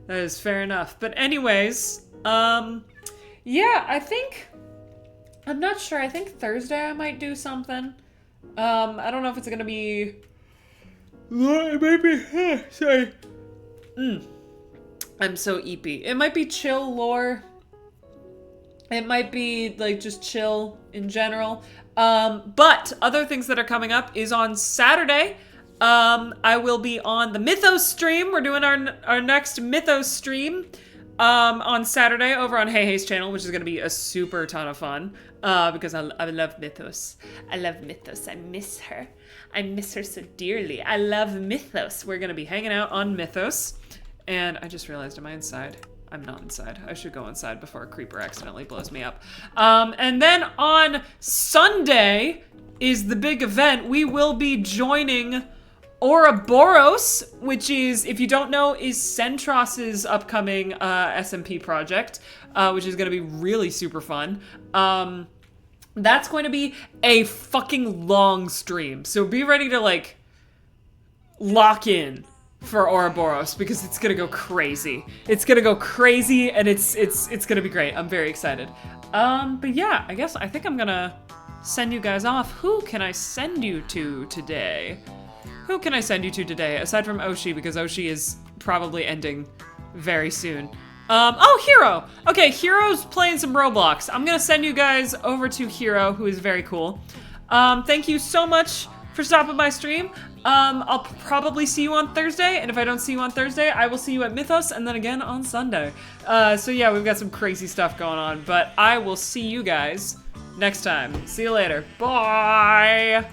That is fair enough. But anyways, yeah, I'm not sure. I think Thursday I might do something. I don't know if it's gonna be... It might be... sorry. I'm so eepy. It might be chill lore. It might be, like, just chill in general. But other things that are coming up is on Saturday. I will be on the Mythos stream. We're doing our next Mythos stream. On Saturday over on Hey Hey's channel, which is going to be a super ton of fun, because I love Mythos. I love Mythos. I miss her. I miss her so dearly. I love Mythos. We're going to be hanging out on Mythos, and I just realized, am I inside? I'm not inside. I should go inside before a creeper accidentally blows me up. And then on Sunday is the big event. We will be joining Ouroboros, which is, if you don't know, is Centros's upcoming SMP project, which is going to be really super fun. That's going to be a fucking long stream. So be ready to like lock in for Ouroboros because it's gonna go crazy. It's gonna go crazy and it's gonna be great. I'm very excited. But yeah, I think I'm gonna send you guys off. Who can I send you to today? Who can I send you to today aside from Oshi because Oshi is probably ending very soon. Oh, Hero! Okay, Hero's playing some Roblox. I'm gonna send you guys over to Hero, who is very cool. Thank you so much for stopping by stream. I'll probably see you on Thursday, and if I don't see you on Thursday, I will see you at Mythos, and then again on Sunday. So yeah, we've got some crazy stuff going on, but I will see you guys next time. See you later. Bye!